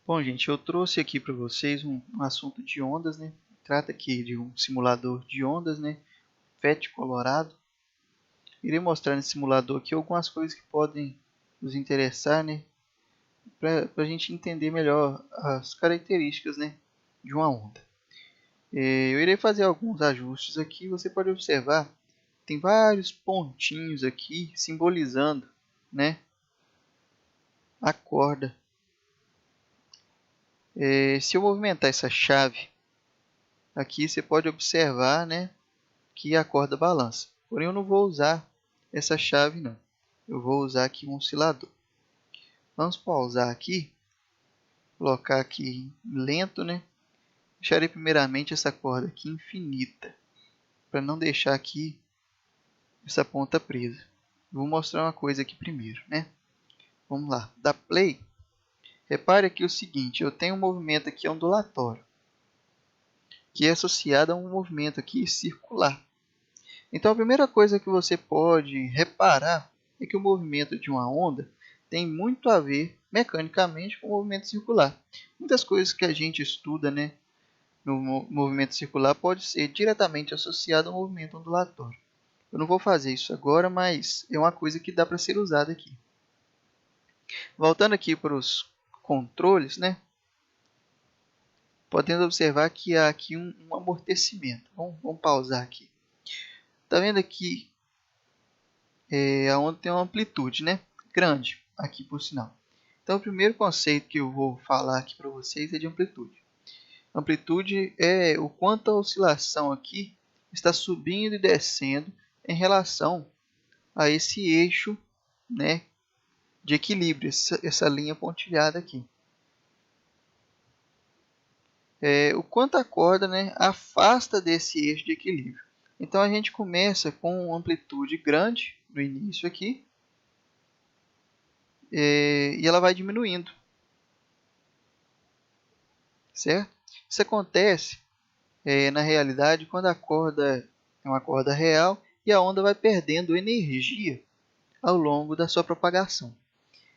Bom, gente, eu trouxe aqui para vocês um assunto de ondas, né? Trata aqui de um simulador de ondas, né? PhET Colorado. Irei mostrar nesse simulador aqui algumas coisas que podem nos interessar, né? Para a gente entender melhor as características, né? De uma onda. Eu irei fazer alguns ajustes aqui. Você pode observar, tem vários pontinhos aqui simbolizando, né? A corda. Se eu movimentar essa chave aqui, você pode observar, né? Que a corda balança. Porém, eu não vou usar essa chave, não. Eu vou usar aqui um oscilador. Vamos pausar aqui, colocar aqui em lento, né? Deixarei primeiramente essa corda aqui infinita, para não deixar aqui essa ponta presa. Vou mostrar uma coisa aqui primeiro, né? Vamos lá, dá play. Repare aqui o seguinte, eu tenho um movimento aqui ondulatório, que é associado a um movimento aqui circular. Então, a primeira coisa que você pode reparar é que o movimento de uma onda tem muito a ver mecanicamente com o movimento circular. Muitas coisas que a gente estuda, né, no movimento circular pode ser diretamente associado ao movimento ondulatório. Eu não vou fazer isso agora, mas é uma coisa que dá para ser usada aqui. Voltando aqui para os controles, né, podemos observar que há aqui um amortecimento. Vamos pausar aqui. Está vendo aqui a onda tem uma amplitude, né, grande, aqui por sinal. Então, o primeiro conceito que eu vou falar aqui para vocês é de amplitude. Amplitude é o quanto a oscilação aqui está subindo e descendo em relação a esse eixo, né, de equilíbrio, essa linha pontilhada aqui. O quanto a corda, né, afasta desse eixo de equilíbrio. Então, a gente começa com uma amplitude grande no início aqui, e ela vai diminuindo, certo? Isso acontece na realidade quando a corda é uma corda real e a onda vai perdendo energia ao longo da sua propagação.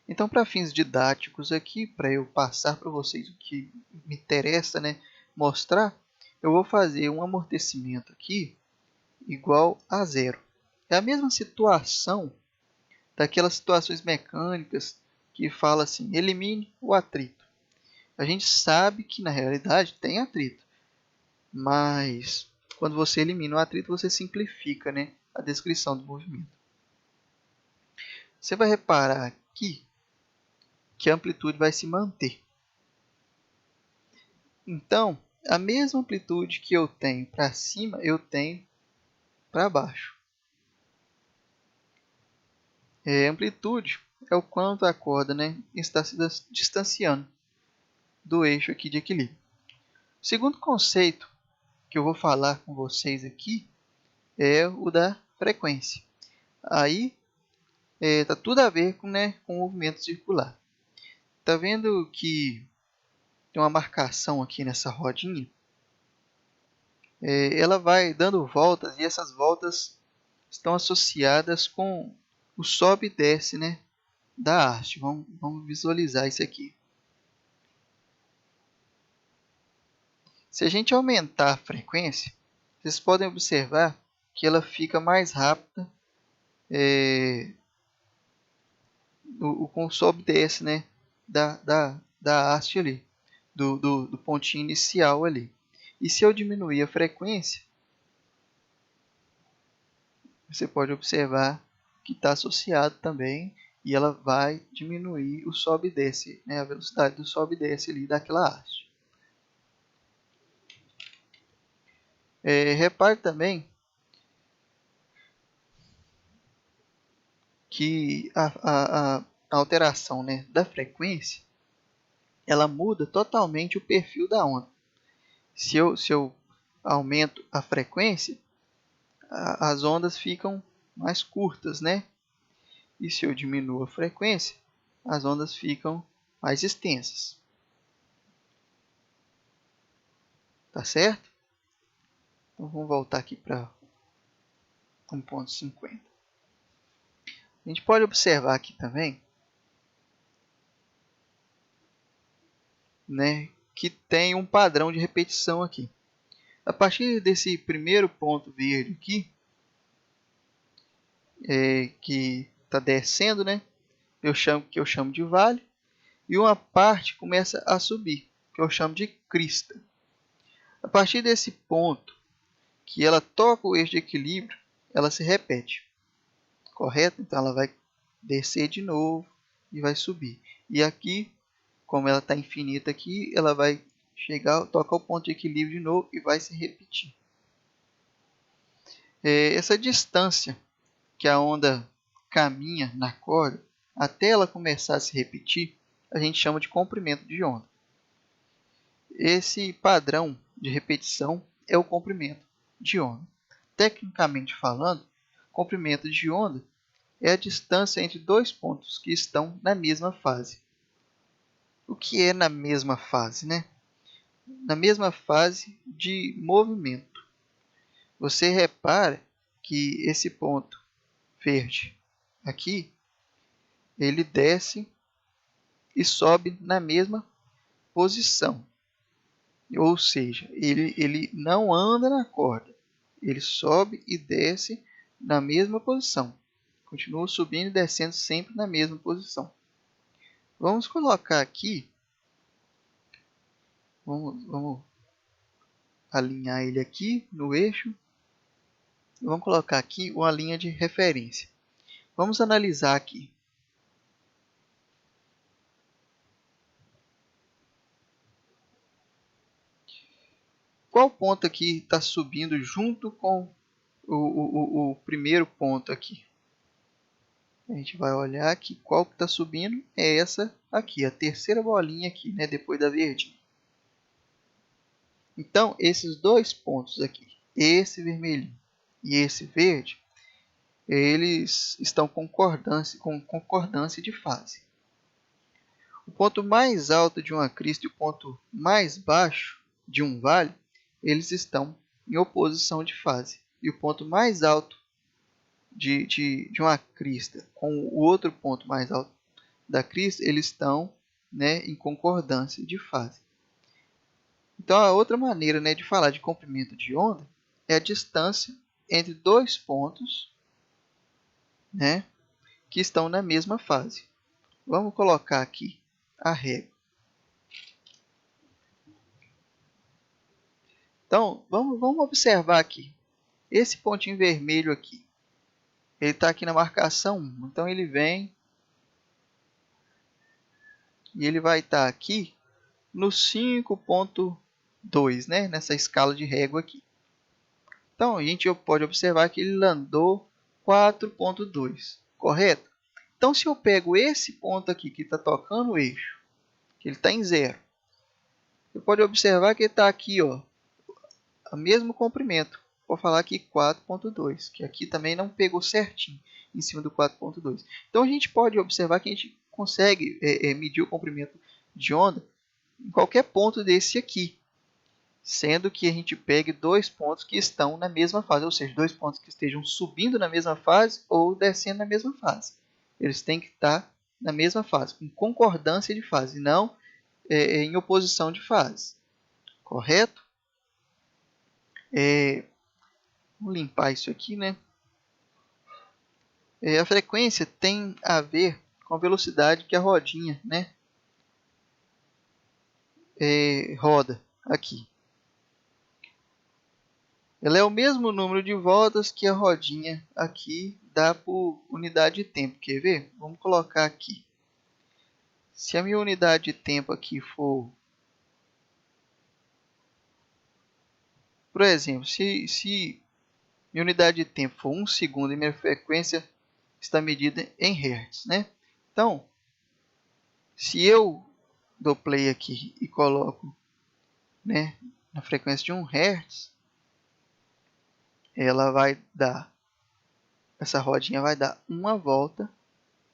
Então, para fins didáticos aqui, para eu passar para vocês o que me interessa, né, mostrar, eu vou fazer um amortecimento aqui igual a zero. É a mesma situação daquelas situações mecânicas que fala assim, elimine o atrito. A gente sabe que na realidade tem atrito, mas quando você elimina o atrito, você simplifica, né, a descrição do movimento. Você vai reparar aqui que a amplitude vai se manter. Então, a mesma amplitude que eu tenho para cima, eu tenho para baixo. Amplitude é o quanto a corda, né, está se distanciando do eixo aqui de equilíbrio. O segundo conceito que eu vou falar com vocês aqui é o da frequência. Aí tá tudo a ver com o movimento circular. Tá vendo que tem uma marcação aqui nessa rodinha? Ela vai dando voltas e essas voltas estão associadas com o sobe e desce, né, da haste. Vamos visualizar isso aqui. Se a gente aumentar a frequência, vocês podem observar que ela fica mais rápida com o sobe e desce, né, da haste ali, do pontinho inicial ali. E se eu diminuir a frequência, você pode observar que está associado também e ela vai diminuir o sobe e desce, né, a velocidade do sobe e desce ali daquela haste. Repare também que a alteração, né, da frequência ela muda totalmente o perfil da onda. Se eu aumento a frequência, as ondas ficam mais curtas, né? E se eu diminuo a frequência, as ondas ficam mais extensas. Tá certo? Então vamos voltar aqui para 1.50. A gente pode observar aqui também né, que tem um padrão de repetição aqui. A partir desse primeiro ponto verde aqui, que está descendo, né, que eu chamo de vale, e uma parte começa a subir, que eu chamo de crista. A partir desse ponto, que ela toca o eixo de equilíbrio, ela se repete, correto? Então ela vai descer de novo e vai subir. E aqui, como ela está infinita aqui, ela vai chegar, tocar o ponto de equilíbrio de novo e vai se repetir. Essa distância que a onda caminha na corda, até ela começar a se repetir, a gente chama de comprimento de onda. Esse padrão de repetição é o comprimento de onda. Tecnicamente falando, comprimento de onda é a distância entre dois pontos que estão na mesma fase. O que é na mesma fase, né? Na mesma fase de movimento. Você repara que esse ponto verde aqui, ele desce e sobe na mesma posição. Ou seja, ele não anda na corda. Ele sobe e desce na mesma posição. Continua subindo e descendo sempre na mesma posição. Vamos colocar aqui. Vamos alinhar ele aqui no eixo. Vamos colocar aqui uma linha de referência. Vamos analisar aqui. Qual ponto aqui está subindo junto com o primeiro ponto aqui? A gente vai olhar aqui qual que está subindo. É essa aqui, a terceira bolinha aqui, né, depois da verdinha. Então, esses dois pontos aqui, esse vermelhinho e esse verde, eles estão com concordância de fase. O ponto mais alto de uma crista e o ponto mais baixo de um vale, eles estão em oposição de fase. E o ponto mais alto de uma crista com o outro ponto mais alto da crista, eles estão, né, em concordância de fase. Então, a outra maneira, né, de falar de comprimento de onda é a distância entre dois pontos, né, que estão na mesma fase. Vamos colocar aqui a régua. Então, vamos observar aqui. Esse pontinho vermelho aqui, ele está aqui na marcação 1. Então, ele vem e ele vai estar aqui no 5.2, né, nessa escala de régua aqui. Então, a gente pode observar que ele andou 4.2, correto? Então, se eu pego esse ponto aqui que está tocando o eixo, que ele está em 0, você pode observar que ele está aqui, ó, o mesmo comprimento. Vou falar aqui 4.2, que aqui também não pegou certinho em cima do 4.2. Então, a gente pode observar que a gente consegue medir o comprimento de onda em qualquer ponto desse aqui, sendo que a gente pegue dois pontos que estão na mesma fase, ou seja, dois pontos que estejam subindo na mesma fase ou descendo na mesma fase. Eles têm que estar na mesma fase, com concordância de fase, não em oposição de fase. Correto? Vou limpar isso aqui, né? A frequência tem a ver com a velocidade que a rodinha, né, roda aqui. Ela é o mesmo número de voltas que a rodinha aqui dá por unidade de tempo. Quer ver? Vamos colocar aqui. Se a minha unidade de tempo aqui for... Por exemplo, se minha unidade de tempo for 1 segundo e minha frequência está medida em Hz, né? Então, se eu dou play aqui e coloco, né, na frequência de 1 Hz, ela vai dar, essa rodinha vai dar uma volta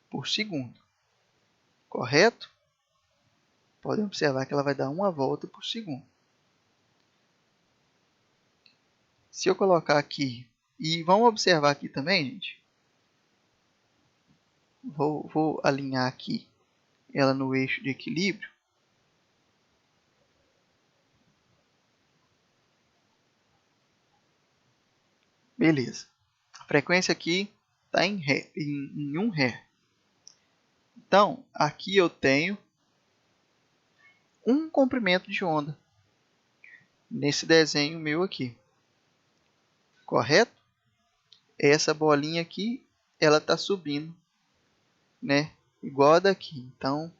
por segundo, correto? Podem observar que ela vai dar uma volta por segundo. Se eu colocar aqui, e vamos observar aqui também, gente, vou alinhar aqui ela no eixo de equilíbrio. Beleza. A frequência aqui está em 1 Hz. Então, aqui eu tenho um comprimento de onda nesse desenho meu aqui. Correto? Essa bolinha aqui, ela está subindo, né? Igual a daqui. Então,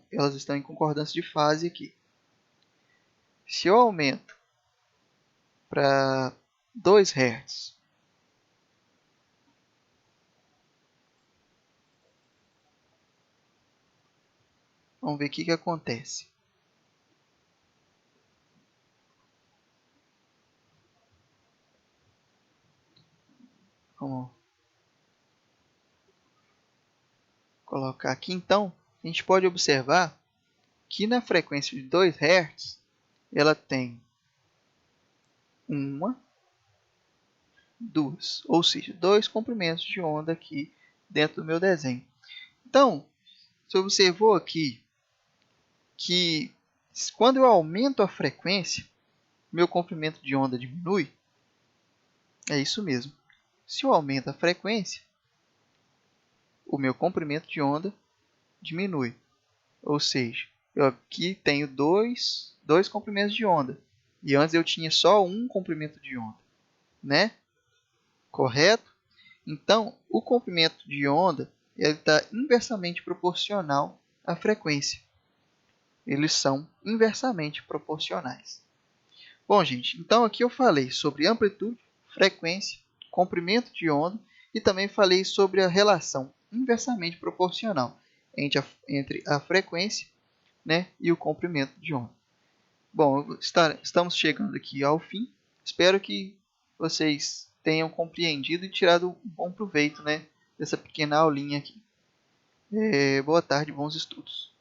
elas estão em concordância de fase aqui. Se eu aumento para 2 Hz, vamos ver o que acontece. Vamos colocar aqui. Então, a gente pode observar que na frequência de 2 Hz, ela tem uma, duas, ou seja, 2 comprimentos de onda aqui dentro do meu desenho. Então, você observou aqui que quando eu aumento a frequência, meu comprimento de onda diminui? É isso mesmo. Se eu aumento a frequência, o meu comprimento de onda diminui. Ou seja, eu aqui tenho dois comprimentos de onda. E antes eu tinha só um comprimento de onda, né? Correto? Então, o comprimento de onda está inversamente proporcional à frequência. Eles são inversamente proporcionais. Bom, gente, então aqui eu falei sobre amplitude, frequência, comprimento de onda e também falei sobre a relação inversamente proporcional entre a frequência, né, e o comprimento de onda. Bom, estamos chegando aqui ao fim. Espero que vocês tenham compreendido e tirado um bom proveito, né, dessa pequena aulinha aqui. Boa tarde, bons estudos.